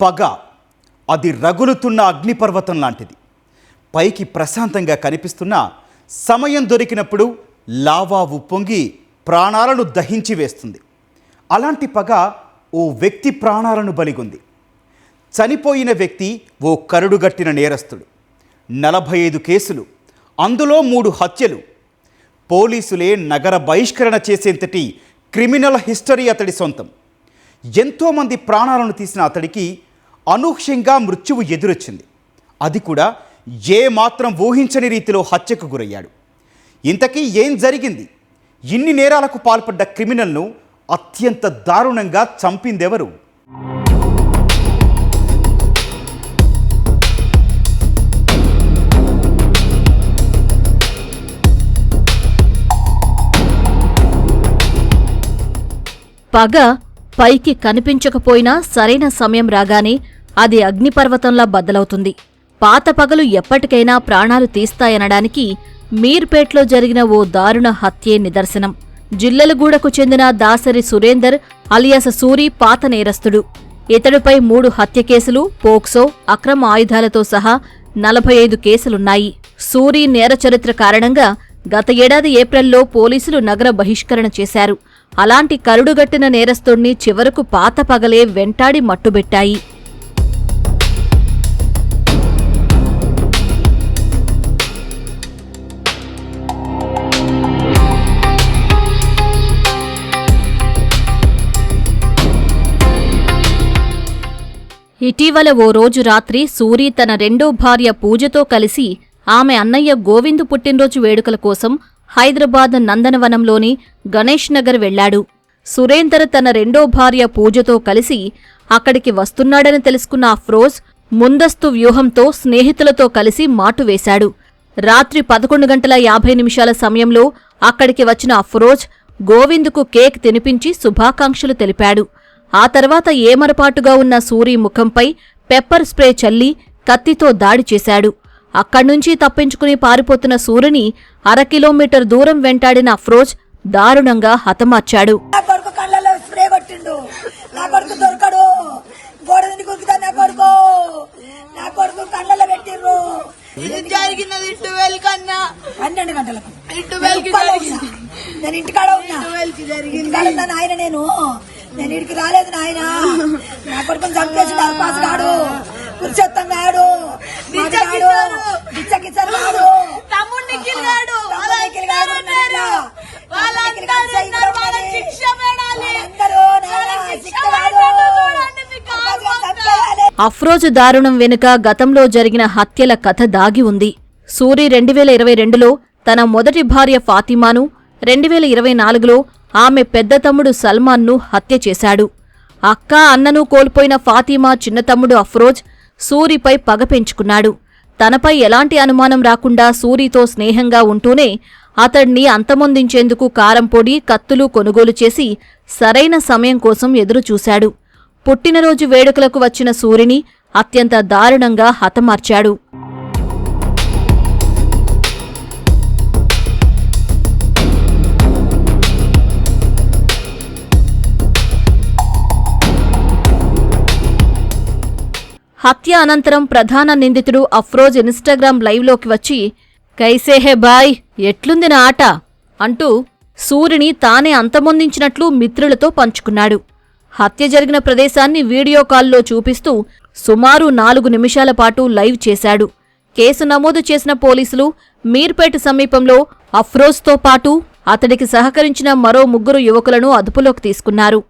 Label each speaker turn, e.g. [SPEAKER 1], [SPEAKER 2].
[SPEAKER 1] పగ అది రగులుతున్న అగ్నిపర్వతం లాంటిది. పైకి ప్రశాంతంగా కనిపిస్తున్న సమయం దొరికినప్పుడు లావా ఉప్పొంగి ప్రాణాలను దహించి వేస్తుంది. అలాంటి పగ ఓ వ్యక్తి ప్రాణాలను బలిగొంది. చనిపోయిన వ్యక్తి ఓ కరుడుగట్టిన నేరస్తుడు. 45 కేసులు, అందులో 3 హత్యలు. పోలీసులే నగర బహిష్కరణ చేసేంతటి క్రిమినల్ హిస్టరీ అతడి సొంతం. ఎంతోమంది ప్రాణాలను తీసిన అతడికి అనూహ్యంగా మృత్యువు ఎదురొచ్చింది. అది కూడా ఏమాత్రం ఊహించని రీతిలో హత్యకు గురయ్యాడు. ఇంతకీ ఏం జరిగింది? ఇన్ని నేరాలకు పాల్పడ్డ క్రిమినల్ను అత్యంత దారుణంగా చంపిందెవరు?
[SPEAKER 2] పగ పైకి కనిపించకపోయినా సరైన సమయం రాగానే అది అగ్నిపర్వతంలా బద్దలవుతుంది. పాత పగలు ఎప్పటికైనా ప్రాణాలు తీస్తాయనడానికి మీర్పేట్లో జరిగిన ఓ దారుణ హత్యే నిదర్శనం. జిల్లెలగూడకు చెందిన దాసరి సురేందర్ అలియాస సూరి పాత నేరస్తుడు. ఇతడిపై 3 హత్య కేసులు, పోక్సో, అక్రమ ఆయుధాలతో సహా 45 కేసులున్నాయి. సూరి నేర చరిత్ర కారణంగా గత ఏడాది ఏప్రిల్లో పోలీసులు నగర బహిష్కరణ చేశారు. అలాంటి కరుడుగట్టిన నేరస్తుణ్ణి చివరకు పాత పగలే వెంటాడి మట్టుబెట్టాయి. ఇటీవల ఓ రోజు రాత్రి సూరి తన రెండో భార్య పూజతో కలిసి ఆమె అన్నయ్య గోవిందు పుట్టినరోజు వేడుకల కోసం హైదరాబాద్ నందనవనంలోని గణేష్ నగర్ వెళ్లాడు. సురేందర్ తన రెండో భార్య పూజతో కలిసి అక్కడికి వస్తున్నాడని తెలుసుకున్న అఫ్రోజ్ ముందస్తు వ్యూహంతో స్నేహితులతో కలిసి మాటు వేశాడు. రాత్రి 11:50 సమయంలో అక్కడికి వచ్చిన అఫ్రోజ్ గోవిందుకు కేక్ తినిపించి శుభాకాంక్షలు తెలిపాడు. ఆ తర్వాత ఏమరపాటుగా ఉన్న సూరి ముఖంపై పెప్పర్ స్ప్రే చల్లి కత్తితో దాడి చేశాడు. అక్కడ్నుంచి తప్పించుకుని పారిపోతున్న సూరిని 1/2 కిలోమీటర్ దూరం వెంటాడిన అఫ్రోజ్ దారుణంగా హతమార్చాడు.
[SPEAKER 3] నేను ఇంటికి రాలేదు నాయన, నా కొడుకుని చంపేసి పాస్ కాడు, పురుషోత్తం కాడు,
[SPEAKER 2] అఫ్రోజు దారుణం వెనుక గతంలో జరిగిన హత్యల కథ దాగి ఉంది. సూరి 2022లో తన మొదటి భార్య ఫాతిమాను, 2024లో ఆమె పెద్ద తమ్ముడు సల్మాన్ను హత్య చేశాడు. అక్క, అన్నను కోల్పోయిన ఫాతిమా చిన్న తమ్ముడు అఫ్రోజ్ సూరిపై పగ పెంచుకున్నాడు. తనపై ఎలాంటి అనుమానం రాకుండా సూరితో స్నేహంగా ఉంటూనే అతడ్ని అంతమొందించేందుకు కారంపొడి, కత్తులు కొనుగోలు చేసి సరైన సమయం కోసం ఎదురుచూశాడు. పుట్టినరోజు వేడుకలకు వచ్చిన సూరిని అత్యంత దారుణంగా హతమార్చాడు. హత్య అనంతరం ప్రధాన నిందితుడు అఫ్రోజ్ ఇన్స్టాగ్రామ్ లైవ్లోకి వచ్చి కైసే హే బాయ్, ఎట్లుంది నా ఆట అంటూ సూరిని తానే అంతమొందించినట్లు మిత్రులతో పంచుకున్నాడు. హత్య జరిగిన ప్రదేశాన్ని వీడియో కాల్లో చూపిస్తూ సుమారు 4 నిమిషాల పాటు లైవ్ చేశాడు. కేసు నమోదు చేసిన పోలీసులు మీర్పేట సమీపంలో అఫ్రోజ్తో పాటు అతడికి సహకరించిన మరో 3 యువకులను అదుపులోకి తీసుకున్నారు.